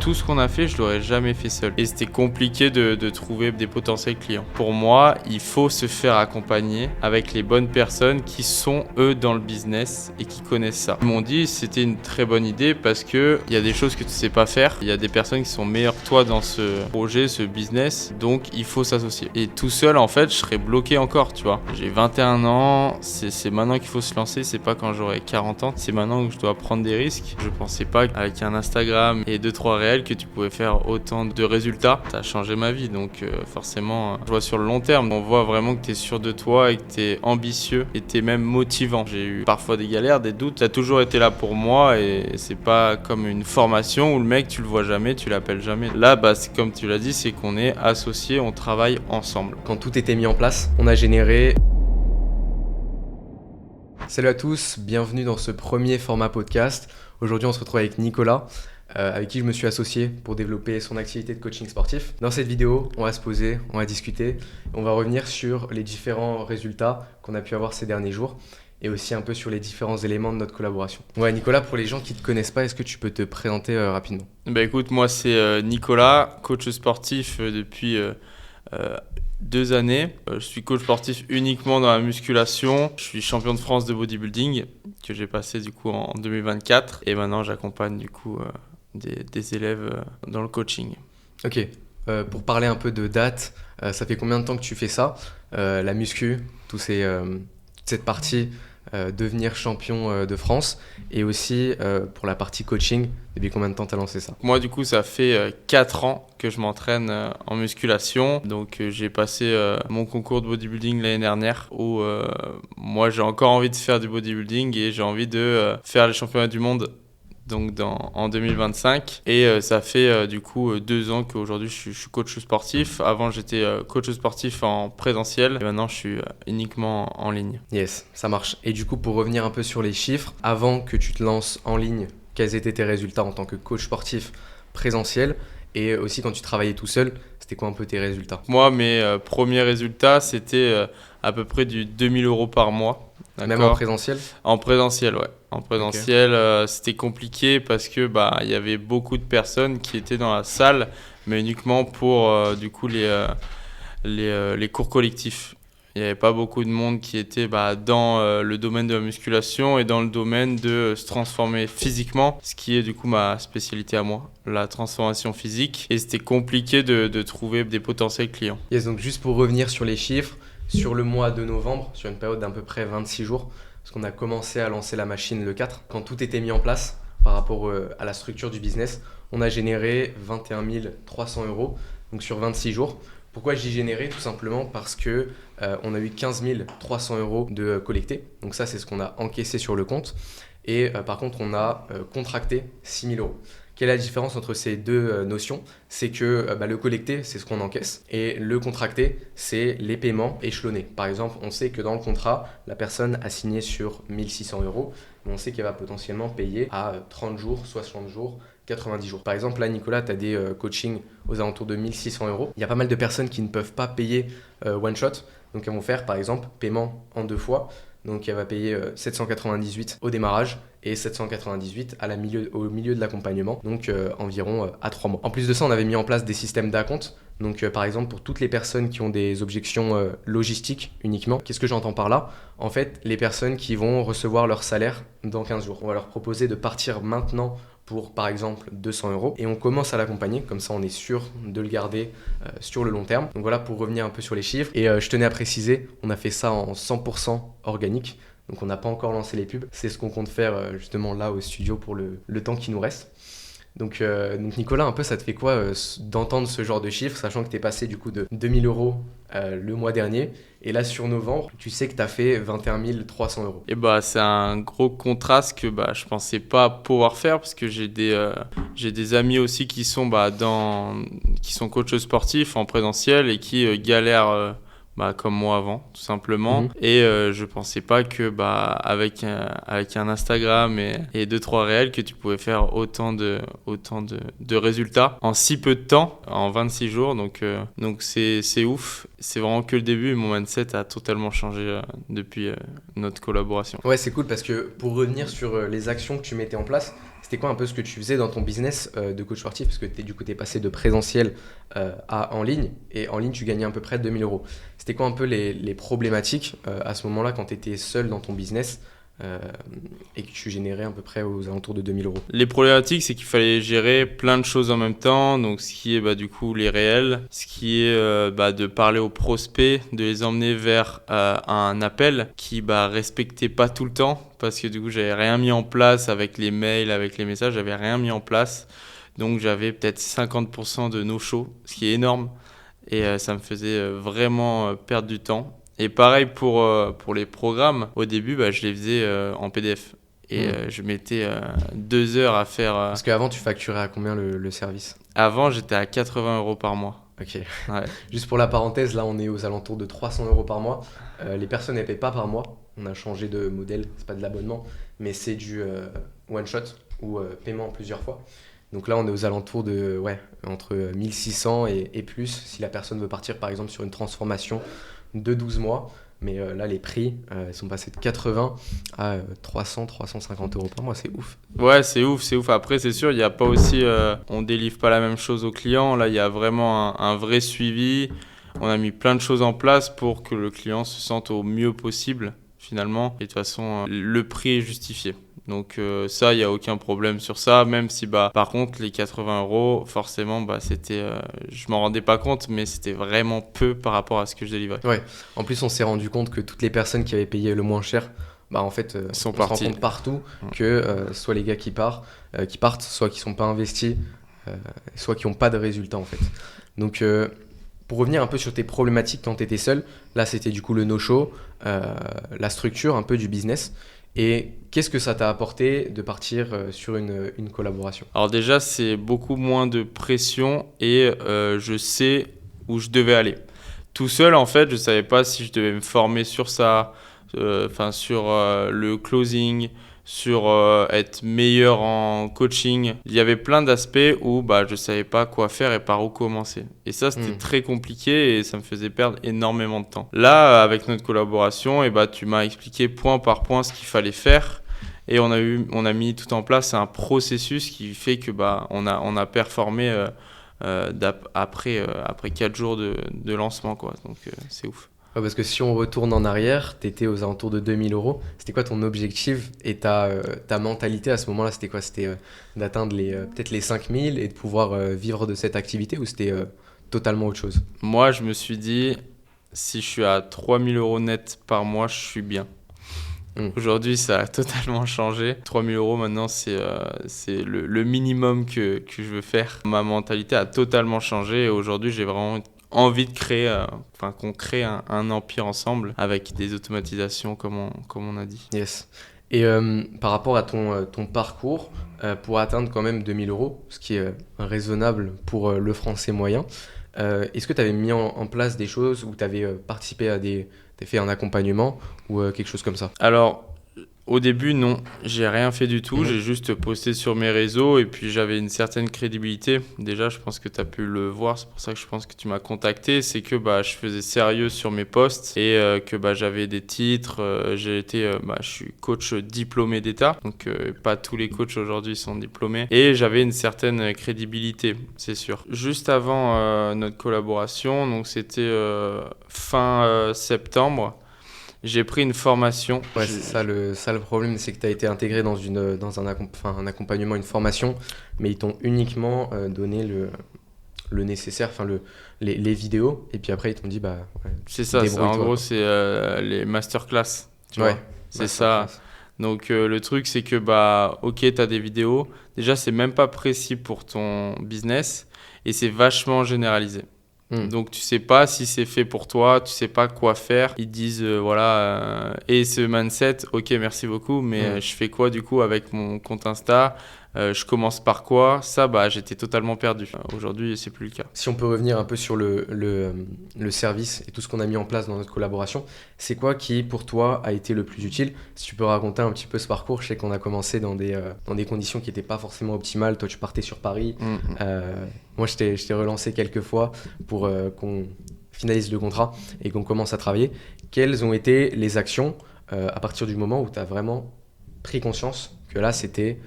tout ce qu'on a fait, je l'aurais jamais fait seul. Et c'était compliqué de trouver des potentiels clients. Pour moi, il faut se faire accompagner avec les bonnes personnes qui sont eux dans le business et qui connaissent ça. Ils m'ont dit c'était une très bonne idée parce que il y a des choses que tu sais pas faire. Il y a des personnes qui sont meilleures que toi dans ce projet, ce business. Donc il faut s'associer. Et tout seul, en fait, je serais bloqué encore, tu vois. J'ai 21 ans, c'est maintenant qu'il faut se lancer. C'est pas quand j'aurai 40 ans. C'est maintenant que je dois prendre des risques. Je pensais pas qu'avec un Instagram et 2-3 réels que tu pouvais faire autant de résultats. Ça a changé ma vie. Donc forcément, je vois sur le long terme. On voit vraiment que tu es sûr de toi et que tu es ambitieux et tu es même motivant. J'ai eu parfois des galères, des doutes. Tu as toujours été là pour moi et c'est pas comme une formation où le mec, tu le vois jamais, tu l'appelles jamais. Là, c'est comme tu l'as dit, c'est qu'on est associés, on travaille ensemble. Quand tout était mis en place, on a généré... Salut à tous, bienvenue dans ce premier format podcast. Aujourd'hui, on se retrouve avec Nicolas, avec qui je me suis associé pour développer son activité de coaching sportif. Dans cette vidéo, on va se poser, on va discuter, on va revenir sur les différents résultats qu'on a pu avoir ces derniers jours et aussi un peu sur les différents éléments de notre collaboration. Ouais, Nicolas, pour les gens qui ne te connaissent pas, est-ce que tu peux te présenter rapidement ? Écoute, moi c'est Nicolas, coach sportif depuis 2 années. Je suis coach sportif uniquement dans la musculation. Je suis champion de France de bodybuilding que j'ai passé du coup en 2024 et maintenant j'accompagne du coup des élèves dans le coaching. Ok, pour parler un peu de date, ça fait combien de temps que tu fais ça ? La muscu, cette partie devenir champion de France et aussi pour la partie coaching, depuis combien de temps tu as lancé ça ? Moi du coup ça fait 4 ans que je m'entraîne en musculation. Donc j'ai passé mon concours de bodybuilding l'année dernière où moi j'ai encore envie de faire du bodybuilding et j'ai envie de faire les championnats du monde donc en 2025 et ça fait du coup 2 ans qu'aujourd'hui je suis coach sportif. Avant j'étais coach sportif en présentiel et maintenant je suis uniquement en ligne. Yes, ça marche. Et du coup pour revenir un peu sur les chiffres, avant que tu te lances en ligne, quels étaient tes résultats en tant que coach sportif présentiel et aussi quand tu travaillais tout seul, c'était quoi un peu tes résultats ? Moi mes premiers résultats c'était à peu près du 2000 € par mois. D'accord. Même en présentiel ? En présentiel, ouais. En présentiel, c'était compliqué parce que il y avait beaucoup de personnes qui étaient dans la salle, mais uniquement pour du coup les cours collectifs. Il n'y avait pas beaucoup de monde qui était dans le domaine de la musculation et dans le domaine de se transformer physiquement, ce qui est du coup ma spécialité à moi, la transformation physique. Et c'était compliqué de trouver des potentiels clients. Yes, donc juste pour revenir sur les chiffres, sur le mois de novembre, sur une période d'à peu près 26 jours, parce qu'on a commencé à lancer la machine le 4, quand tout était mis en place par rapport à la structure du business, on a généré 21 300 €, donc sur 26 jours. Pourquoi j'ai généré ? Tout simplement parce que on a eu 15 300 € de collectés, donc ça c'est ce qu'on a encaissé sur le compte, et par contre on a contracté 6 000 €. Quelle est la différence entre ces deux notions ? C'est que le collecté, c'est ce qu'on encaisse, et le contracté, c'est les paiements échelonnés. Par exemple, on sait que dans le contrat, la personne a signé sur 1 600 €, mais on sait qu'elle va potentiellement payer à 30 jours, 60 jours, 90 jours. Par exemple, là, Nicolas, tu as des coachings aux alentours de 1 600 €. Il y a pas mal de personnes qui ne peuvent pas payer one shot, donc elles vont faire, par exemple, paiement en 2 fois. Donc elle va payer 798 au démarrage et 798 au milieu de l'accompagnement, donc environ à 3 mois. En plus de ça, on avait mis en place des systèmes d'acompte. Donc par exemple, pour toutes les personnes qui ont des objections logistiques uniquement, qu'est-ce que j'entends par là ? En fait, les personnes qui vont recevoir leur salaire dans 15 jours, on va leur proposer de partir maintenant pour par exemple 200 € et on commence à l'accompagner, comme ça on est sûr de le garder sur le long terme. Donc voilà pour revenir un peu sur les chiffres et je tenais à préciser, on a fait ça en 100% organique, donc on n'a pas encore lancé les pubs, c'est ce qu'on compte faire justement là au studio pour le temps qui nous reste. Donc Nicolas, un peu ça te fait quoi d'entendre ce genre de chiffres, sachant que tu es passé du coup de 2000 € le mois dernier et là sur novembre, tu sais que tu as fait 21 300 €. Et c'est un gros contraste que je pensais pas pouvoir faire parce que j'ai des amis aussi qui sont qui sont coachs sportifs en présentiel et qui galèrent comme moi avant, tout simplement. Mmh. Et je pensais pas que avec un Instagram et 2-3 réels que tu pouvais faire autant de résultats en si peu de temps, en 26 jours. Donc c'est ouf. C'est vraiment que le début. Mon mindset a totalement changé depuis notre collaboration. Ouais, c'est cool parce que pour revenir sur les actions que tu mettais en place, C'était quoi un peu ce que tu faisais dans ton business de coach sportif? Parce que du coup, tu es passé de présentiel à en ligne. Et en ligne, tu gagnais à peu près 2000 euros. C'était quoi un peu les problématiques à ce moment-là quand tu étais seul dans ton business et que tu générais à peu près aux alentours de 2000 euros? Les problématiques, c'est qu'il fallait gérer plein de choses en même temps. Donc, ce qui est du coup les réels, ce qui est de parler aux prospects, de les emmener vers un appel qui respectait pas tout le temps parce que du coup, j'avais rien mis en place avec les mails, avec les messages, j'avais rien mis en place. Donc, j'avais peut-être 50% de no-show, ce qui est énorme. Et ça me faisait vraiment perdre du temps. Et pareil pour les programmes, au début, je les faisais en PDF. Et je mettais 2 heures à faire. Parce qu'avant, tu facturais à combien le service? Avant, j'étais à 80 euros par mois. Ok. Ouais. Juste pour la parenthèse, là, on est aux alentours de 300 euros par mois. Les personnes ne paient pas par mois. On a changé de modèle, c'est pas de l'abonnement, mais c'est du one shot ou paiement en plusieurs fois. Donc là, on est aux alentours de entre 1600 et plus si la personne veut partir par exemple sur une transformation de 12 mois. Mais là, les prix sont passés de 80 à 300, 350 euros par mois. C'est ouf. Ouais, c'est ouf. Après, c'est sûr, il n'y a pas aussi. On délivre pas la même chose aux clients. Là, il y a vraiment un vrai suivi. On a mis plein de choses en place pour que le client se sente au mieux possible, finalement. Et de toute façon, le prix est justifié. Donc ça, il n'y a aucun problème sur ça, même si par contre les 80 euros, forcément, c'était, je m'en rendais pas compte, mais c'était vraiment peu par rapport à ce que je délivrais. Ouais. En plus, on s'est rendu compte que toutes les personnes qui avaient payé le moins cher, en fait, sont on se partis. rend compte partout que soit les gars qui partent, soit qui sont pas investis, soit qui n'ont pas de résultats en fait. Donc pour revenir un peu sur tes problématiques quand tu étais seul, là c'était du coup le no-show, la structure un peu du business. Et qu'est-ce que ça t'a apporté de partir sur une collaboration? Alors déjà, c'est beaucoup moins de pression et je sais où je devais aller. Tout seul, en fait, je ne savais pas si je devais me former sur ça, sur le closing, sur être meilleur en coaching. Il y avait plein d'aspects où je ne savais pas quoi faire et par où commencer. Et ça, c'était très compliqué et ça me faisait perdre énormément de temps. Là, avec notre collaboration, tu m'as expliqué point par point ce qu'il fallait faire. Et on a mis tout en place un processus qui fait que on a performé après 4 jours de lancement, quoi. Donc c'est ouf. Ouais, parce que si on retourne en arrière, tu étais aux alentours de 2000 euros. C'était quoi ton objectif et ta mentalité à ce moment-là? C'était quoi? C'était d'atteindre peut-être les 5000 et de pouvoir vivre de cette activité, ou c'était totalement autre chose? Moi, je me suis dit, si je suis à 3000 euros net par mois, je suis bien. Aujourd'hui, ça a totalement changé. 3000 euros maintenant, c'est le minimum que je veux faire. Ma mentalité a totalement changé et aujourd'hui, j'ai vraiment envie de créer, qu'on crée un empire ensemble avec des automatisations comme on a dit. Yes. Et par rapport à ton parcours, pour atteindre quand même 2000 euros, ce qui est raisonnable pour le français moyen, est-ce que tu avais mis en place des choses ou tu avais participé à t'as fait un accompagnement ou quelque chose comme ça? Alors, au début, non, j'ai rien fait du tout. J'ai juste posté sur mes réseaux et puis j'avais une certaine crédibilité. Déjà, je pense que tu as pu le voir, c'est pour ça que je pense que tu m'as contacté. C'est que je faisais sérieux sur mes posts et que j'avais des titres. Je suis coach diplômé d'État, donc pas tous les coachs aujourd'hui sont diplômés. Et j'avais une certaine crédibilité, c'est sûr. Juste avant notre collaboration, donc c'était fin septembre. J'ai pris une formation. Ouais, c'est ça le problème, c'est que tu as été intégré dans un accompagnement, une formation, mais ils t'ont uniquement donné le nécessaire, les vidéos, et puis après ils t'ont dit c'est ça, en gros c'est les masterclass, tu vois. C'est ça. Donc le truc c'est que ok, tu as des vidéos, déjà c'est même pas précis pour ton business et c'est vachement généralisé. Donc tu sais pas si c'est fait pour toi, tu sais pas quoi faire. Ils te disent et ce mindset, ok merci beaucoup, mais je fais quoi du coup avec mon compte Insta? Je commence par quoi? Ça, j'étais totalement perdu. Aujourd'hui, c'est plus le cas. Si on peut revenir un peu sur le service et tout ce qu'on a mis en place dans notre collaboration, c'est quoi qui, pour toi, a été le plus utile? Si tu peux raconter un petit peu ce parcours, je sais qu'on a commencé dans des conditions qui n'étaient pas forcément optimales. Toi, tu partais sur Paris. Moi, je t'ai relancé quelques fois pour qu'on finalise le contrat et qu'on commence à travailler. Quelles ont été les actions à partir du moment où tu as vraiment pris conscience que là, c'était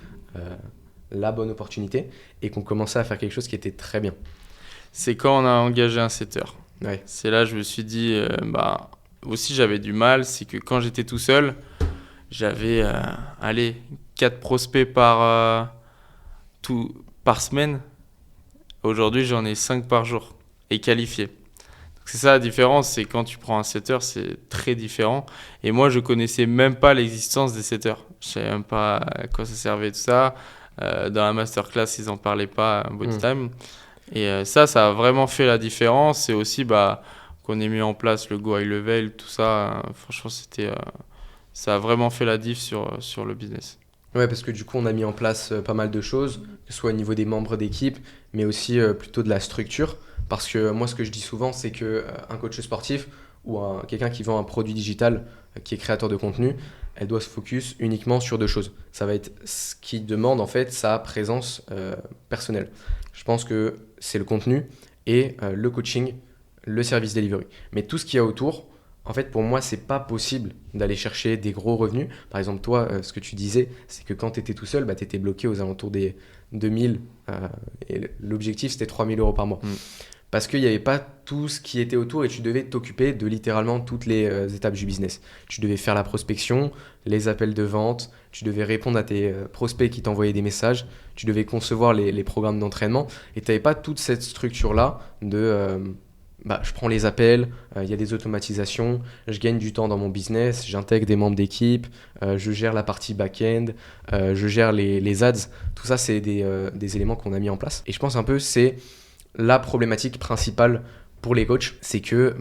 la bonne opportunité et qu'on commençait à faire quelque chose qui était très bien. C'est quand on a engagé un setter. Ouais. C'est là je me suis dit, aussi j'avais du mal, c'est que quand j'étais tout seul, j'avais 4 prospects par semaine. Aujourd'hui, j'en ai 5 par jour et qualifiés. Donc c'est ça la différence, c'est quand tu prends un setter, c'est très différent. Et moi, je connaissais même pas l'existence des setters. Je savais même pas à quoi ça servait tout ça. Dans la masterclass, ils en parlaient pas à Body Time. Et ça a vraiment fait la différence. Et aussi, qu'on ait mis en place le Go High Level, tout ça, franchement, ça a vraiment fait la diff sur le business. Ouais, parce que du coup, on a mis en place pas mal de choses, que ce soit au niveau des membres d'équipe, mais aussi plutôt de la structure. Parce que moi, ce que je dis souvent, c'est qu'un coach sportif ou quelqu'un qui vend un produit digital, qui est créateur de contenu, elle doit se focus uniquement sur 2 choses. Ça va être ce qui demande en fait sa présence personnelle. Je pense que c'est le contenu et le coaching, le service delivery. Mais tout ce qu'il y a autour, en fait, pour moi, c'est pas possible d'aller chercher des gros revenus. Par exemple, toi, ce que tu disais, c'est que quand tu étais tout seul, tu étais bloqué aux alentours des 2000 et l'objectif, c'était 3000 euros par mois. Parce qu'il n'y avait pas tout ce qui était autour et tu devais t'occuper de littéralement toutes les étapes du business. Tu devais faire la prospection, les appels de vente, tu devais répondre à tes prospects qui t'envoyaient des messages, tu devais concevoir les programmes d'entraînement et tu n'avais pas toute cette structure-là de je prends les appels, il y a des automatisations, je gagne du temps dans mon business, j'intègre des membres d'équipe, je gère la partie back-end, je gère les ads. Tout ça, c'est des éléments qu'on a mis en place. Et je pense un peu c'est la problématique principale pour les coachs, c'est que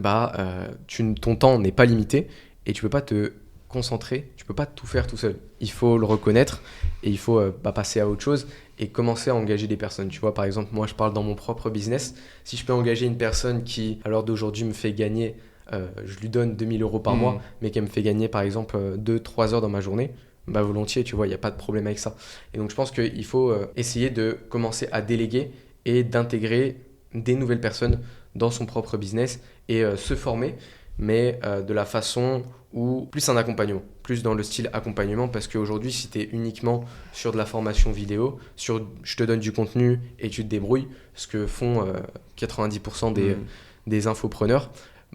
ton temps n'est pas limité et tu peux pas te concentrer, tu peux pas tout faire tout seul. Il faut le reconnaître et il faut passer à autre chose et commencer à engager des personnes. Tu vois, par exemple, moi je parle dans mon propre business. Si je peux engager une personne qui, à l'heure d'aujourd'hui, me fait gagner, je lui donne 2000 euros par mois, mais qu'elle me fait gagner par exemple 2-3 heures dans ma journée, volontiers, tu vois, il n'y a pas de problème avec ça. Et donc je pense qu'il faut essayer de commencer à déléguer et d'intégrer des nouvelles personnes dans son propre business et se former, mais de la façon où plus un accompagnement, plus dans le style accompagnement, parce qu'aujourd'hui, si tu es uniquement sur de la formation vidéo, sur je te donne du contenu et tu te débrouilles, ce que font 90% des infopreneurs,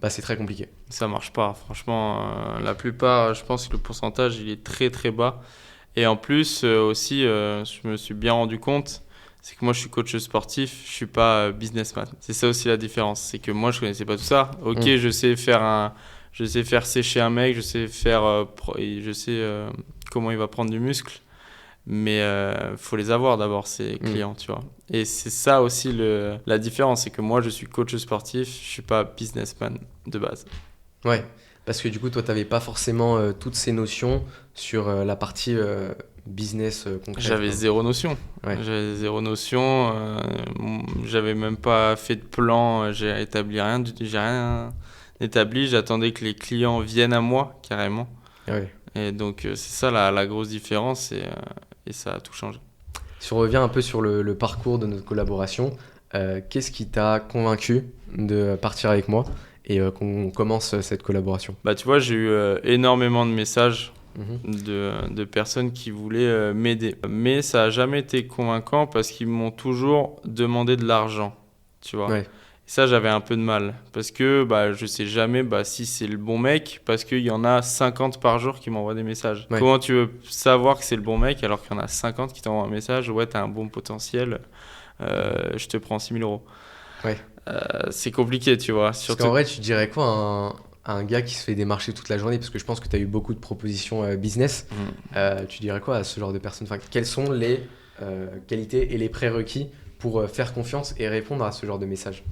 c'est très compliqué. Ça marche pas, franchement, la plupart, je pense que le pourcentage, il est très très bas. Et en plus, aussi, je me suis bien rendu compte, c'est que moi je suis coach sportif, je suis pas businessman. C'est ça aussi la différence, c'est que moi je connaissais pas tout ça. Ok, je sais faire sécher un mec, je sais comment il va prendre du muscle, mais faut les avoir d'abord ces clients, tu vois. Et c'est ça aussi la différence, c'est que moi je suis coach sportif, je suis pas businessman de base. Ouais, parce que du coup toi t'avais pas forcément toutes ces notions sur la partie business concret. J'avais zéro notion. Ouais. J'avais zéro notion. J'avais même pas fait de plan. J'ai rien établi. J'attendais que les clients viennent à moi carrément. Ouais. Et donc c'est ça la grosse différence et ça a tout changé. Si on revient un peu sur le parcours de notre collaboration, qu'est-ce qui t'a convaincu de partir avec moi et qu'on commence cette collaboration? Tu vois, j'ai eu énormément de messages de personnes qui voulaient m'aider. Mais ça n'a jamais été convaincant parce qu'ils m'ont toujours demandé de l'argent, tu vois. Ouais. Et ça, j'avais un peu de mal parce que je sais jamais si c'est le bon mec parce qu'il y en a 50 par jour qui m'envoient des messages. Ouais. Comment tu veux savoir que c'est le bon mec alors qu'il y en a 50 qui t'envoient un message? Ouais, t'as un bon potentiel, je te prends 6 000 euros. Ouais. C'est compliqué, tu vois. Parce qu'en vrai, tu dirais quoi à un gars qui se fait démarcher toute la journée, parce que je pense que tu as eu beaucoup de propositions business. Tu dirais quoi à ce genre de personnes? Quelles sont les qualités et les prérequis pour faire confiance et répondre à ce genre de messages?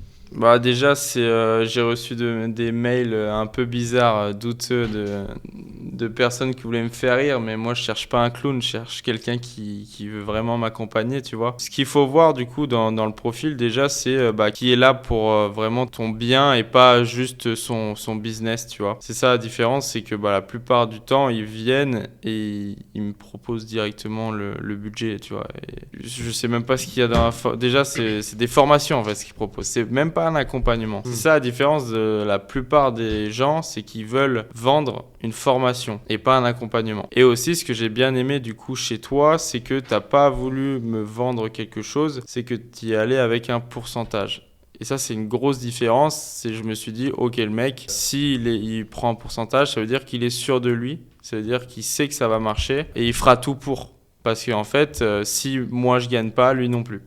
Déjà, j'ai reçu des mails un peu bizarres, douteux de personnes qui voulaient me faire rire, mais moi je cherche pas un clown, je cherche quelqu'un qui veut vraiment m'accompagner, tu vois. Ce qu'il faut voir du coup dans le profil déjà, c'est qui est là pour vraiment ton bien et pas juste son business, tu vois. C'est ça la différence, c'est que la plupart du temps ils viennent et ils me proposent directement le budget, tu vois. Et je sais même pas ce qu'il y a dans déjà c'est des formations en fait ce qu'ils proposent, c'est même pas un accompagnement. C'est ça la différence de la plupart des gens, c'est qu'ils veulent vendre une formation formation et pas un accompagnement. Et aussi, ce que j'ai bien aimé du coup chez toi, c'est que t'as pas voulu me vendre quelque chose, c'est que tu y allais avec un pourcentage. Et ça, c'est une grosse différence. Je me suis dit, ok, le mec, il prend un pourcentage, ça veut dire qu'il est sûr de lui, ça veut dire qu'il sait que ça va marcher et il fera tout pour. Parce qu'en fait, si moi je gagne pas, lui non plus.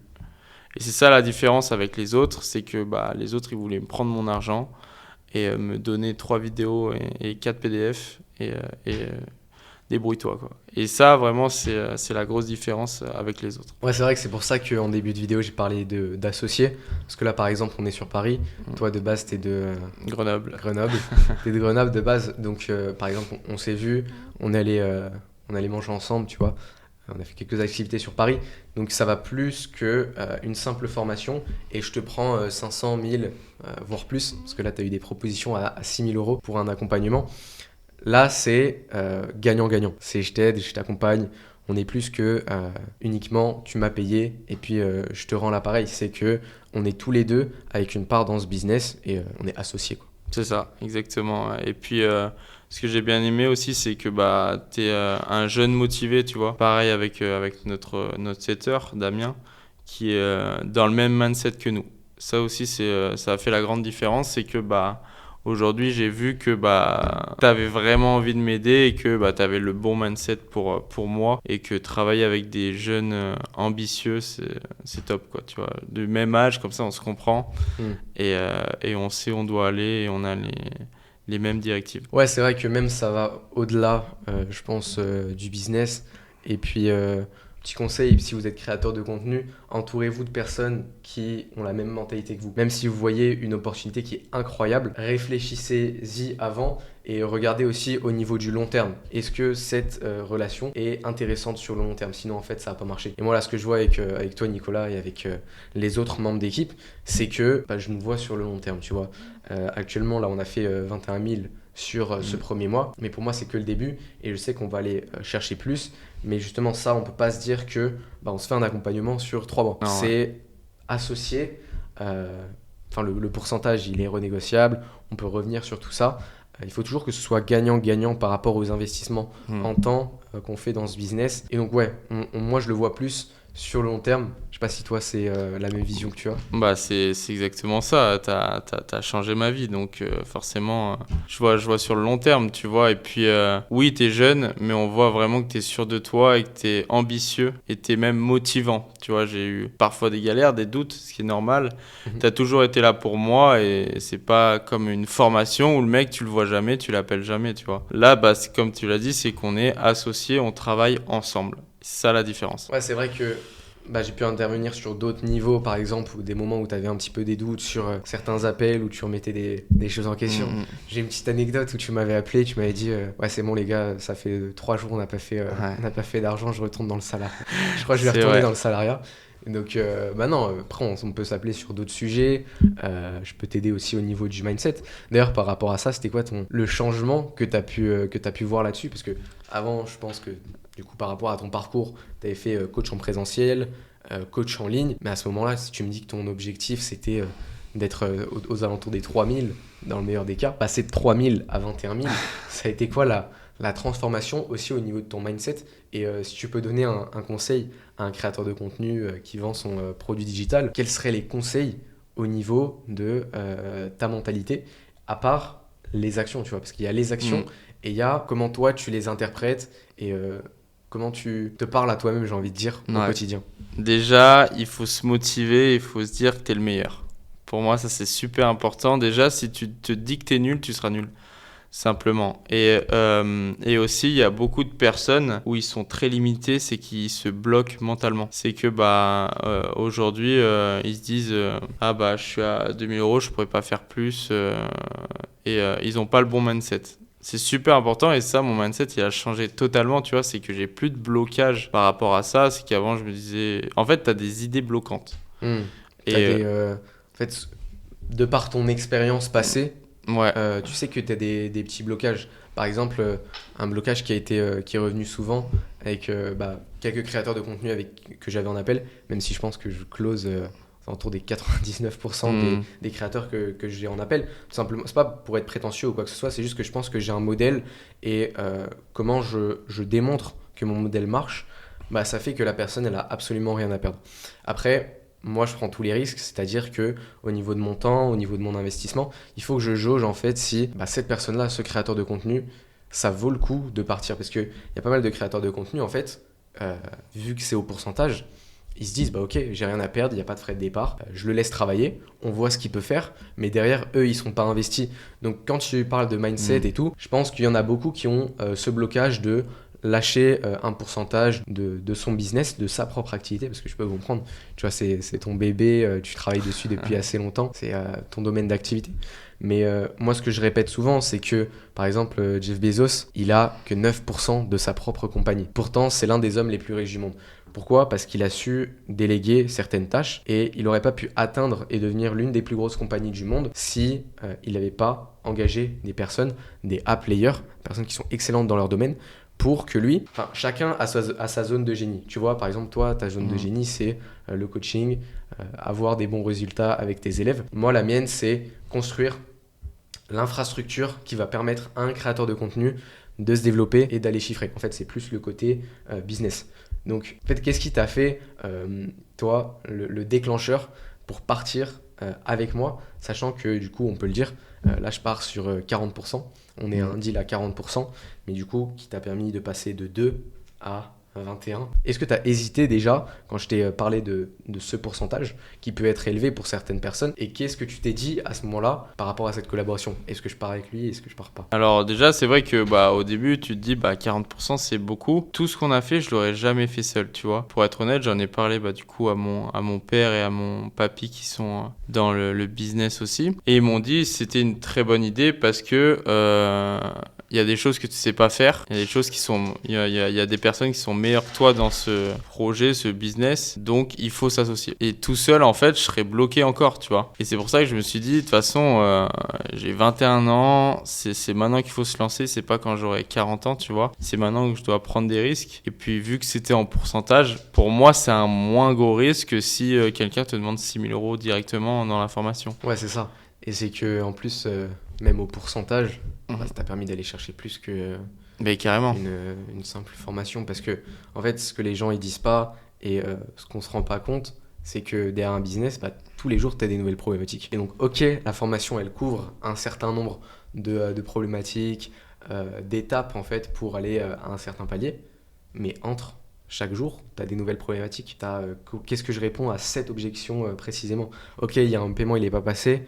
Et c'est ça la différence avec les autres, c'est que les autres, ils voulaient me prendre mon argent et me donner 3 vidéos et 4 PDF et débrouille-toi, quoi. Et ça, vraiment, c'est la grosse différence avec les autres. Ouais, c'est vrai que c'est pour ça qu'en début de vidéo, j'ai parlé d'associés. Parce que là, par exemple, on est sur Paris. Toi, de base, t'es de Grenoble. T'es de Grenoble de base. Donc, par exemple, on s'est vu, on allait manger ensemble, tu vois. On a fait quelques activités sur Paris. Donc, ça va plus que une simple formation. Et je te prends 500, 1000, voire plus. Parce que là, tu as eu des propositions à 6 000 euros pour un accompagnement. Là, c'est gagnant-gagnant. C'est je t'aide, je t'accompagne. On est plus que uniquement tu m'as payé et puis je te rends l'appareil. C'est que on est tous les deux avec une part dans ce business et on est associés, quoi. C'est ça, exactement. Et puis, ce que j'ai bien aimé aussi, c'est que tu es un jeune motivé, tu vois. Pareil avec notre setter, Damien, qui est dans le même mindset que nous. Ça aussi, ça a fait la grande différence, c'est que aujourd'hui, j'ai vu que tu avais vraiment envie de m'aider et que tu avais le bon mindset pour moi et que travailler avec des jeunes ambitieux, c'est top, quoi, tu vois. Du même âge, comme ça, on se comprend et on sait où on doit aller et on a les mêmes directives. Ouais, c'est vrai que même ça va au-delà, je pense, du business. Et puis, petit conseil, si vous êtes créateur de contenu, entourez-vous de personnes qui ont la même mentalité que vous. Même si vous voyez une opportunité qui est incroyable, réfléchissez-y avant et regardez aussi au niveau du long terme. Est-ce que cette relation est intéressante sur le long terme? Sinon, en fait, ça va pas marcher. Et moi, là, ce que je vois avec toi, Nicolas, et avec les autres membres d'équipe, c'est que je nous vois sur le long terme, tu vois. Actuellement, là, on a fait 21 000 sur ce premier mois, mais pour moi, c'est que le début et je sais qu'on va aller chercher plus. Mais justement, ça, on peut pas se dire que on se fait un accompagnement sur 3 mois. Non, c'est associé. Le pourcentage, il est renégociable. On peut revenir sur tout ça. Il faut toujours que ce soit gagnant-gagnant par rapport aux investissements en temps qu'on fait dans ce business. Et donc, ouais, moi, je le vois plus sur le long terme. Je sais pas si toi, c'est la même vision que tu as. C'est exactement ça. T'as changé ma vie. Donc, forcément, je vois sur le long terme, tu vois. Et puis, oui, t'es jeune, mais on voit vraiment que t'es sûr de toi et que t'es ambitieux et t'es même motivant. Tu vois, j'ai eu parfois des galères, des doutes, ce qui est normal. T'as toujours été là pour moi et c'est pas comme une formation où le mec, tu le vois jamais, tu l'appelles jamais, tu vois. Là, c'est comme tu l'as dit, c'est qu'on est associés, on travaille ensemble. C'est ça la différence. Ouais, c'est vrai que j'ai pu intervenir sur d'autres niveaux, par exemple, ou des moments où tu avais un petit peu des doutes sur certains appels, où tu remettais des choses en question. J'ai une petite anecdote où tu m'avais appelé, tu m'avais dit ouais, c'est bon les gars, ça fait 3 jours on n'a pas fait d'argent, je retourne dans le salariat. Je crois que je vais retourner dans le salariat. Donc non, après on peut s'appeler sur d'autres sujets. Je peux t'aider aussi au niveau du mindset. D'ailleurs, par rapport à ça, c'était quoi le changement que tu as pu voir là-dessus? Parce que avant, je pense que du coup, par rapport à ton parcours, tu avais fait coach en présentiel, coach en ligne. Mais à ce moment-là, si tu me dis que ton objectif, c'était d'être aux alentours des 3000, dans le meilleur des cas, passer de 3000 à 21 000, ça a été quoi la transformation aussi au niveau de ton mindset? Et si tu peux donner un conseil à un créateur de contenu qui vend son produit digital, quels seraient les conseils au niveau de ta mentalité, à part les actions, tu vois? Parce qu'il y a les actions et il y a comment toi tu les interprètes et comment tu te parles à toi-même, j'ai envie de dire, au quotidien. Déjà, il faut se motiver, il faut se dire que tu es le meilleur. Pour moi, ça, c'est super important. Déjà, si tu te dis que tu es nul, tu seras nul. Simplement. Et aussi, il y a beaucoup de personnes où ils sont très limités, c'est qu'ils se bloquent mentalement. C'est que aujourd'hui, ils se disent je suis à 2000 euros, je pourrais pas faire plus. Ils n'ont pas le bon mindset. C'est super important et ça, mon mindset, il a changé totalement, tu vois. C'est que j'ai plus de blocage par rapport à ça. C'est qu'avant, je me disais... En fait, tu as des idées bloquantes. En fait, de par ton expérience passée, tu sais que tu as des petits blocages. Par exemple, un blocage qui est revenu souvent avec quelques créateurs de contenu que j'avais en appel, même si je pense que je close autour des 99% des créateurs que j'ai en appel. Tout simplement, c'est pas pour être prétentieux ou quoi que ce soit, c'est juste que je pense que j'ai un modèle et comment je démontre que mon modèle marche, bah, ça fait que la personne, elle a absolument rien à perdre. Après, moi, je prends tous les risques, c'est-à-dire que au niveau de mon temps, au niveau de mon investissement, il faut que je jauge en fait si cette personne-là, ce créateur de contenu, ça vaut le coup de partir. Parce qu'il y a pas mal de créateurs de contenu, en fait, vu que c'est au pourcentage, ils se disent, bah ok, j'ai rien à perdre, il n'y a pas de frais de départ, je le laisse travailler, on voit ce qu'il peut faire, mais derrière, eux, ils ne sont pas investis. Donc quand tu parles de mindset et tout, je pense qu'il y en a beaucoup qui ont ce blocage de lâcher un pourcentage de son business, de sa propre activité, parce que je peux comprendre, tu vois, c'est ton bébé, tu travailles dessus depuis assez longtemps, c'est ton domaine d'activité. Mais moi, ce que je répète souvent, c'est que, par exemple, Jeff Bezos, il a que 9% de sa propre compagnie. Pourtant, c'est l'un des hommes les plus riches du monde. Pourquoi ? Parce qu'il a su déléguer certaines tâches et il n'aurait pas pu atteindre et devenir l'une des plus grosses compagnies du monde si il n'avait pas engagé des personnes, des A-players, personnes qui sont excellentes dans leur domaine, pour que lui, chacun a sa zone de génie. Tu vois, par exemple, toi, ta zone de génie, c'est le coaching, avoir des bons résultats avec tes élèves. Moi, la mienne, c'est construire l'infrastructure qui va permettre à un créateur de contenu de se développer et d'aller chiffrer. En fait, c'est plus le côté business. Donc, en fait, qu'est-ce qui t'a fait, toi, le déclencheur pour partir avec moi, sachant que, du coup, on peut le dire, là, je pars sur 40%. On est un deal à 40%, mais du coup, qui t'a permis de passer de 2 à 21. Est-ce que tu as hésité déjà quand je t'ai parlé de ce pourcentage qui peut être élevé pour certaines personnes et qu'est-ce que tu t'es dit à ce moment-là par rapport à cette collaboration ? Est-ce que je pars avec lui ? Est-ce que je pars pas ? Alors déjà, c'est vrai que au début, tu te dis 40% c'est beaucoup. Tout ce qu'on a fait, je l'aurais jamais fait seul, tu vois. Pour être honnête, j'en ai parlé du coup à mon père et à mon papy qui sont dans le business aussi. Et ils m'ont dit c'était une très bonne idée parce que il y a des choses que tu sais pas faire, il y a des choses il y a des personnes qui sont meilleures que toi dans ce projet, ce business, donc il faut s'associer. Et tout seul, en fait, je serais bloqué encore, tu vois. Et c'est pour ça que je me suis dit, de toute façon, j'ai 21 ans, c'est maintenant qu'il faut se lancer, c'est pas quand j'aurai 40 ans, tu vois. C'est maintenant que je dois prendre des risques. Et puis, vu que c'était en pourcentage, pour moi, c'est un moins gros risque que si quelqu'un te demande 6 000 € directement dans la formation. Ouais, c'est ça. Et c'est que en plus, même au pourcentage, ça t'a permis d'aller chercher plus que carrément. Une simple formation. Parce que, en fait, ce que les gens ils disent pas et ce qu'on se rend pas compte, c'est que derrière un business, tous les jours, tu as des nouvelles problématiques. Et donc, ok, la formation, elle couvre un certain nombre de problématiques, d'étapes, en fait, pour aller à un certain palier. Mais entre chaque jour, tu as des nouvelles problématiques. Qu'est-ce que je réponds à cette objection précisément ? Ok, il y a un paiement, il n'est pas passé.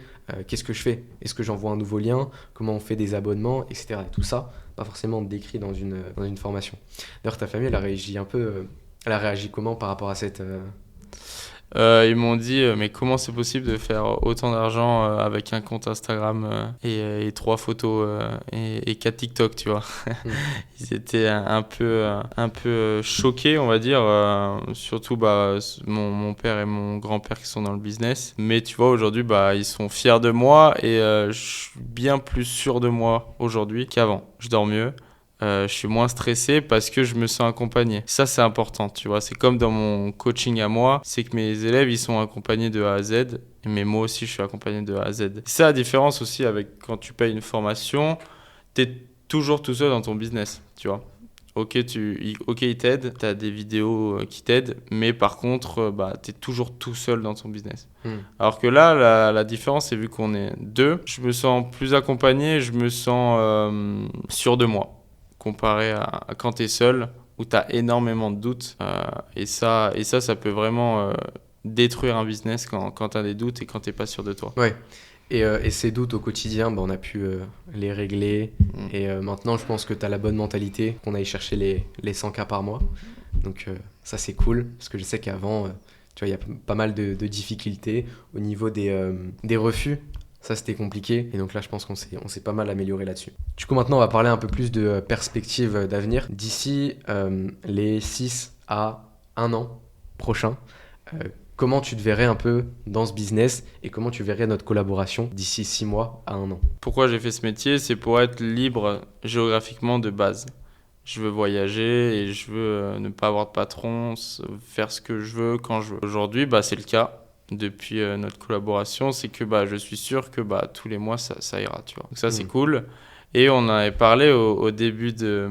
Qu'est-ce que je fais ? Est-ce que j'envoie un nouveau lien ? Comment on fait des abonnements, etc. Et tout ça, pas forcément décrit dans une formation. D'ailleurs, ta famille, elle a réagi elle a réagi comment par rapport à cette... Ils m'ont dit mais comment c'est possible de faire autant d'argent avec un compte Instagram et 3 photos et 4 TikTok, tu vois. Ils étaient un peu choqués, on va dire, surtout mon père et mon grand-père qui sont dans le business. Mais tu vois, aujourd'hui, ils sont fiers de moi et je suis bien plus sûr de moi aujourd'hui qu'avant. Je dors mieux. Je suis moins stressé parce que je me sens accompagné. Ça, c'est important, tu vois. C'est comme dans mon coaching à moi, c'est que mes élèves, ils sont accompagnés de A à Z, mais moi aussi, je suis accompagné de A à Z. C'est ça la différence aussi avec quand tu payes une formation, t'es toujours tout seul dans ton business, tu vois. Ok, ils t'aident, t'as des vidéos qui t'aident, mais par contre, t'es toujours tout seul dans ton business. Alors que là, la différence, c'est vu qu'on est deux, je me sens plus accompagné, je me sens sûr de moi. Comparé à quand tu es seul, où tu as énormément de doutes. Et ça peut vraiment détruire un business quand tu as des doutes et quand tu n'es pas sûr de toi. Ouais. Et ces doutes au quotidien, on a pu les régler. Et maintenant, je pense que tu as la bonne mentalité, qu'on aille chercher les 100K par mois. Donc ça, c'est cool, parce que je sais qu'avant, tu vois, il y a pas mal de difficultés au niveau des refus. Ça, c'était compliqué. Et donc là, je pense qu'on s'est pas mal amélioré là-dessus. Du coup, maintenant, on va parler un peu plus de perspectives d'avenir. D'ici les 6 à 1 an prochain, comment tu te verrais un peu dans ce business et comment tu verrais notre collaboration d'ici 6 mois à 1 an ? Pourquoi j'ai fait ce métier ? C'est pour être libre géographiquement de base. Je veux voyager et je veux ne pas avoir de patron, faire ce que je veux quand je veux. Aujourd'hui, c'est le cas. depuis notre collaboration, c'est que je suis sûr que tous les mois, ça ira, tu vois. Donc ça, c'est Mm. cool. Et on avait parlé au début de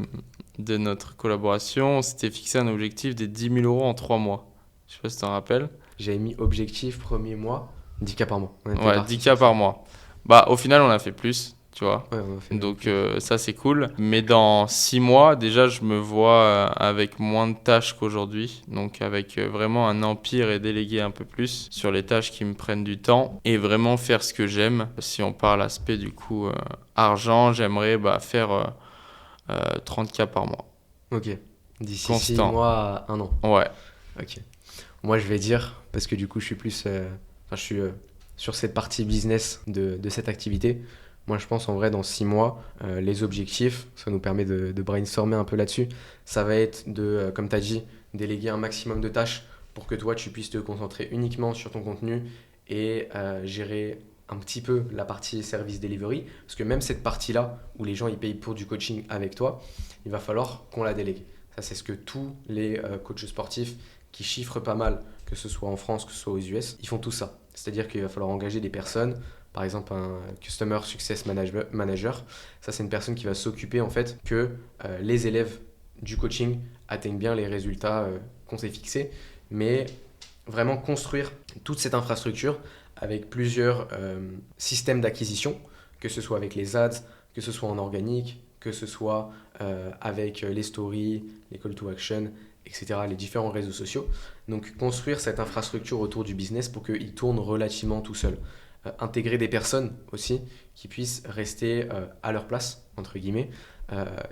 notre collaboration, on s'était fixé un objectif des 10 000 euros en 3 mois. Je sais pas si tu t'en rappelles. J'avais mis objectif premier mois, 10K par mois. On était Ouais, parti 10K sur ça. par mois. Au final, on a fait plus, tu vois. Ouais, on a fait Donc plus. ça, c'est cool. Mais dans 6 mois, déjà, je me vois avec moins de tâches qu'aujourd'hui. Donc avec vraiment un empire et déléguer un peu plus sur les tâches qui me prennent du temps et vraiment faire ce que j'aime. Si on parle aspect du coup argent, j'aimerais faire 30K par mois. Ok. D'ici 6 Constant. mois à 1 an. Ouais. Ok. Moi, je vais dire, parce que du coup, je suis plus. Je suis sur cette partie business de cette activité. Moi, je pense en vrai, dans 6 mois, les objectifs, ça nous permet de brainstormer un peu là-dessus. Ça va être de, comme tu as dit, déléguer un maximum de tâches pour que toi, tu puisses te concentrer uniquement sur ton contenu et gérer un petit peu la partie service delivery. Parce que même cette partie-là, où les gens ils payent pour du coaching avec toi, il va falloir qu'on la délègue. Ça, c'est ce que tous les coachs sportifs qui chiffrent pas mal, que ce soit en France, que ce soit aux US, ils font tout ça. C'est-à-dire qu'il va falloir engager des personnes, par exemple un Customer Success Manager. Ça, c'est une personne qui va s'occuper en fait que les élèves du coaching atteignent bien les résultats qu'on s'est fixés, mais vraiment construire toute cette infrastructure avec plusieurs systèmes d'acquisition, que ce soit avec les ads, que ce soit en organique, que ce soit avec les stories, les call to action, etc., les différents réseaux sociaux. Donc construire cette infrastructure autour du business pour qu'il tourne relativement tout seul. Intégrer des personnes aussi qui puissent rester à leur place, entre guillemets,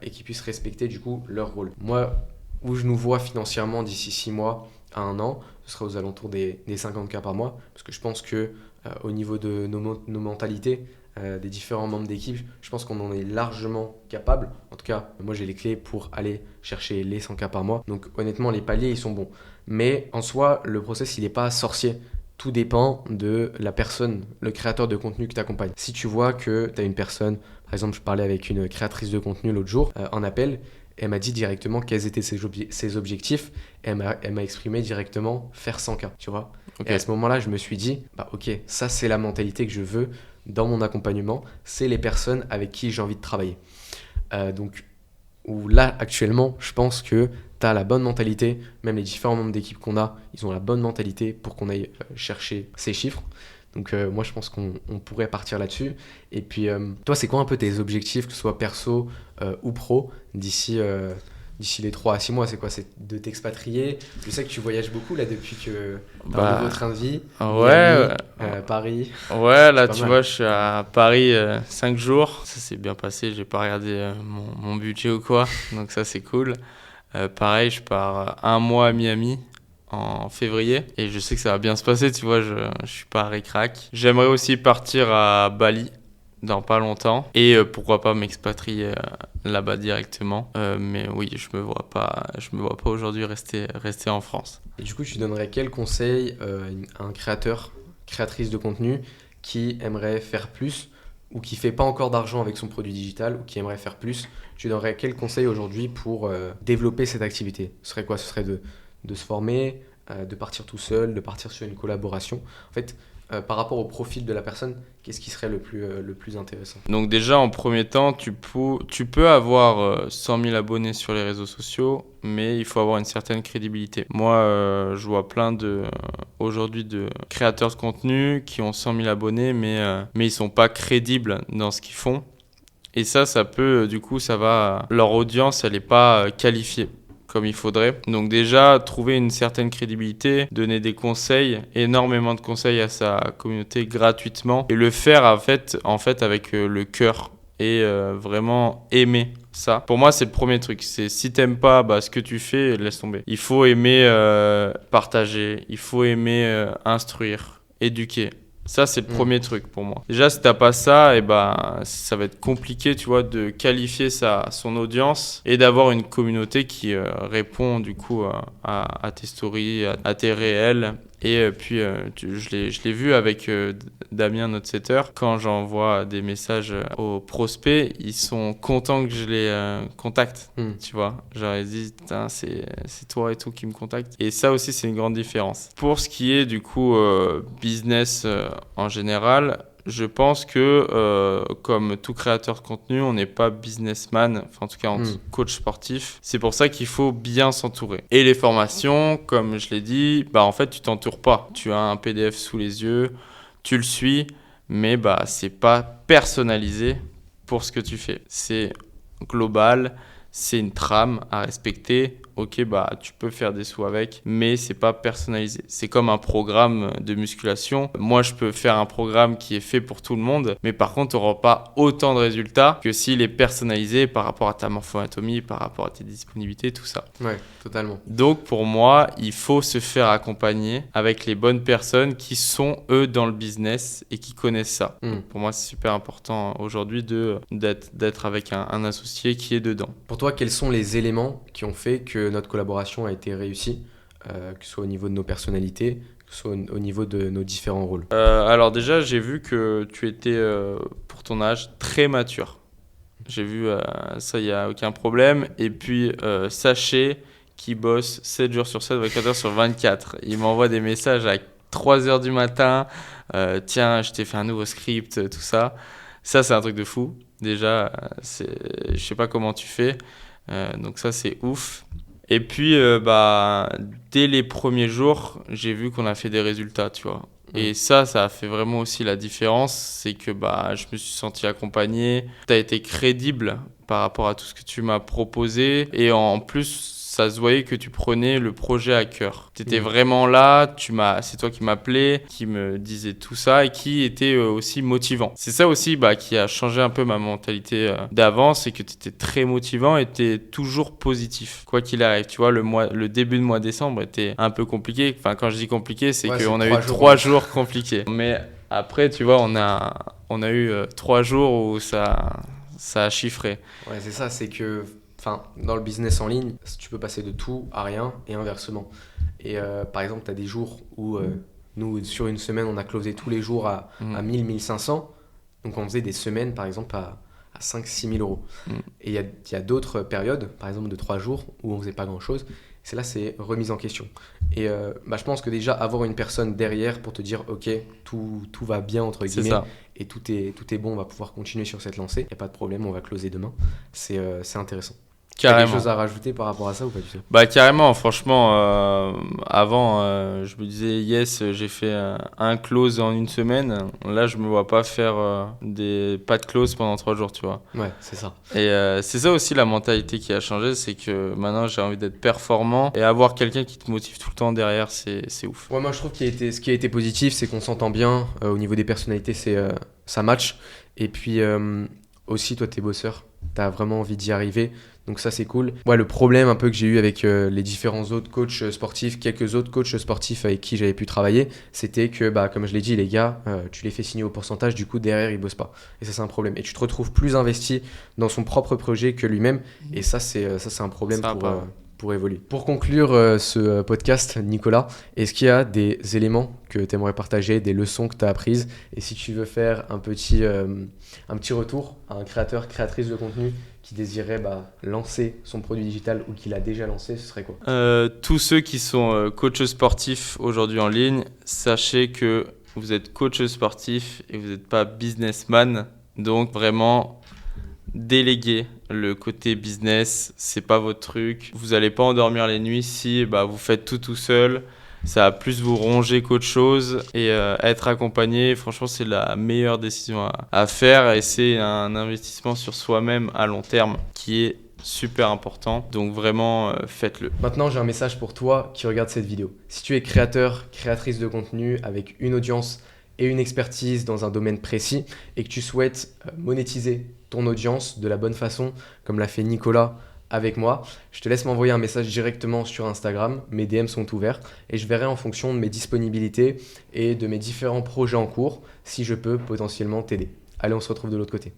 et qui puissent respecter du coup leur rôle. Moi, où je nous vois financièrement d'ici 6 mois à 1 an, ce sera aux alentours des 50K par mois, parce que je pense que au niveau de nos mentalités, des différents membres d'équipe, je pense qu'on en est largement capable. En tout cas, moi j'ai les clés pour aller chercher les 100K par mois. Donc honnêtement, les paliers, ils sont bons. Mais en soi, le process, il n'est pas sorcier. Tout dépend de la personne, le créateur de contenu que tu accompagnes. Si tu vois que tu as une personne, par exemple, je parlais avec une créatrice de contenu l'autre jour en appel, elle m'a dit directement quels étaient ses objectifs et elle m'a exprimé directement faire 100K, tu vois. Ok. Et à ce moment-là, je me suis dit, ok, ça c'est la mentalité que je veux dans mon accompagnement, c'est les personnes avec qui j'ai envie de travailler. Donc, où là, actuellement, je pense que tu as la bonne mentalité, même les différents membres d'équipe qu'on a, ils ont la bonne mentalité pour qu'on aille chercher ces chiffres. Donc moi, je pense qu'on pourrait partir là-dessus. Et puis, toi, c'est quoi un peu tes objectifs, que ce soit perso ou pro, d'ici les 3 à 6 mois? C'est quoi? C'est de t'expatrier? Je sais que tu voyages beaucoup là depuis que tu as un nouveau train de vie. Ouais, Miami, Paris. ouais, là pas tu mal. vois, je suis à Paris 5 jours. Ça s'est bien passé, j'ai pas regardé mon budget ou quoi, donc ça c'est cool. Pareil, je pars 1 mois à Miami en février et je sais que ça va bien se passer, tu vois, je suis pas ric-rac. J'aimerais aussi partir à Bali dans pas longtemps et pourquoi pas m'expatrier là-bas directement. Mais oui, je me vois pas aujourd'hui rester en France. Et du coup, tu donnerais quel conseil à un créatrice de contenu qui aimerait faire plus ou qui fait pas encore d'argent avec son produit digital ou qui aimerait faire plus? Tu donnerais quel conseil aujourd'hui pour développer cette activité? Ce serait quoi? Ce serait de se former, de partir tout seul, de partir sur une collaboration. En fait, par rapport au profil de la personne, qu'est-ce qui serait le plus intéressant? Donc déjà, en premier temps, tu peux avoir 100 000 abonnés sur les réseaux sociaux, mais il faut avoir une certaine crédibilité. Moi, je vois plein aujourd'hui de créateurs de contenu qui ont 100 000 abonnés, mais ils sont pas crédibles dans ce qu'ils font. Et ça peut, du coup, leur audience, elle est pas qualifiée comme il faudrait. Donc déjà, trouver une certaine crédibilité, donner des conseils, énormément de conseils à sa communauté gratuitement et le faire en fait avec le cœur et vraiment aimer ça. Pour moi, c'est le premier truc. C'est si t'aimes pas ce que tu fais, laisse tomber. Il faut aimer partager, il faut aimer instruire, éduquer. Ça, c'est le premier truc pour moi. Déjà, si t'as pas ça, ça va être compliqué, tu vois, de qualifier son audience et d'avoir une communauté qui répond du coup à tes stories, à tes réels Et puis, je l'ai vu avec Damien, notre setter. Quand j'envoie des messages aux prospects, ils sont contents que je les contacte. Tu vois, genre ils disent, putain, c'est toi et tout qui me contacte. Et ça aussi, c'est une grande différence. Pour ce qui est du coup business en général, je pense que comme tout créateur de contenu, on n'est pas businessman, enfin en tout cas coach sportif. C'est pour ça qu'il faut bien s'entourer. Et les formations, comme je l'ai dit, bah en fait tu t'entoures pas. Tu as un PDF sous les yeux, tu le suis, mais bah c'est pas personnalisé pour ce que tu fais. C'est global, c'est une trame à respecter. Ok, bah tu peux faire des sous avec, mais c'est pas personnalisé. C'est comme un programme de musculation. Moi, je peux faire un programme qui est fait pour tout le monde, mais par contre, tu n'auras pas autant de résultats que s'il est personnalisé par rapport à ta morpho-anatomie, par rapport à tes disponibilités, tout ça. Ouais, totalement. Donc, pour moi, il faut se faire accompagner avec les bonnes personnes qui sont, eux, dans le business et qui connaissent ça. Pour moi, c'est super important aujourd'hui d'être avec un associé qui est dedans. Pour toi, quels sont les éléments qui ont fait que notre collaboration a été réussie, que ce soit au niveau de nos personnalités, que ce soit au niveau de nos différents rôles? Alors déjà, j'ai vu que tu étais, pour ton âge, très mature. J'ai vu ça, il n'y a aucun problème. Et puis, sachez qu'il bosse 7 jours sur 7, 24 heures sur 24. Il m'envoie des messages à 3 heures du matin. Tiens, je t'ai fait un nouveau script, tout ça. Ça, c'est un truc de fou. Déjà, je ne sais pas comment tu fais. Donc ça, c'est ouf. Et puis, dès les premiers jours, j'ai vu qu'on a fait des résultats, tu vois. Et ça a fait vraiment aussi la différence. C'est que je me suis senti accompagné. Tu as été crédible par rapport à tout ce que tu m'as proposé. Et en plus, ça se voyait que tu prenais le projet à cœur. Tu étais vraiment là, c'est toi qui m'appelais, qui me disais tout ça et qui était aussi motivant. C'est ça aussi qui a changé un peu ma mentalité d'avant, c'est que tu étais très motivant et tu étais toujours positif. Quoi qu'il arrive, tu vois, le début de mois de décembre était un peu compliqué. Enfin, quand je dis compliqué, c'est qu'on a eu 3 jours compliqués. Mais après, tu vois, on a eu 3 jours où ça a chiffré. Ouais, c'est ça, c'est que dans le business en ligne, tu peux passer de tout à rien et inversement. Et par exemple, tu as des jours où nous, sur une semaine, on a closé tous les jours à 1000, 1500. Donc on faisait des semaines, par exemple, à 5-6 000 euros. Et il y a d'autres périodes, par exemple de 3 jours, où on faisait pas grand-chose. C'est remise en question. Et je pense que déjà, avoir une personne derrière pour te dire, OK, tout va bien, entre guillemets, et tout est bon, on va pouvoir continuer sur cette lancée. Il n'y a pas de problème, on va closer demain. C'est intéressant. Carrément. Tu as des choses à rajouter par rapport à ça ou pas du tout? Carrément, franchement, avant, je me disais, yes, j'ai fait un close en une semaine. Là, je me vois pas faire pas de close pendant 3 jours, tu vois. Ouais, c'est ça. Et c'est ça aussi la mentalité qui a changé, c'est que maintenant, j'ai envie d'être performant et avoir quelqu'un qui te motive tout le temps derrière, c'est ouf. Ouais, moi, je trouve ce qui a été positif, c'est qu'on s'entend bien. Au niveau des personnalités, ça match. Et puis, aussi, toi, t'es bosseur. T'as vraiment envie d'y arriver. Donc ça, c'est cool. Ouais, le problème un peu que j'ai eu avec les différents autres coachs sportifs, quelques autres coachs sportifs avec qui j'avais pu travailler, c'était que, comme je l'ai dit, les gars, tu les fais signer au pourcentage, du coup, derrière, ils bossent pas. Et ça, c'est un problème. Et tu te retrouves plus investi dans son propre projet que lui-même. Et ça, c'est un problème pour évoluer. Pour conclure ce podcast, Nicolas, est-ce qu'il y a des éléments que tu aimerais partager, des leçons que tu as apprises? Et si tu veux faire un petit retour à un créateur, créatrice de contenu qui désirait lancer son produit digital ou qui l'a déjà lancé, ce serait quoi? Tous ceux qui sont coachs sportifs aujourd'hui en ligne, sachez que vous êtes coach sportif et vous n'êtes pas businessman. Donc vraiment, déléguez le côté business, c'est pas votre truc. Vous n'allez pas endormir les nuits si vous faites tout seul. Ça va plus vous ronger qu'autre chose. Et être accompagné, franchement, c'est la meilleure décision à faire. Et c'est un investissement sur soi-même à long terme qui est super important. Donc vraiment, faites-le. Maintenant, j'ai un message pour toi qui regarde cette vidéo. Si tu es créateur, créatrice de contenu avec une audience et une expertise dans un domaine précis et que tu souhaites monétiser ton audience de la bonne façon, comme l'a fait Nicolas avec moi, je te laisse m'envoyer un message directement sur Instagram. Mes DM sont ouverts et je verrai en fonction de mes disponibilités et de mes différents projets en cours si je peux potentiellement t'aider. Allez, on se retrouve de l'autre côté.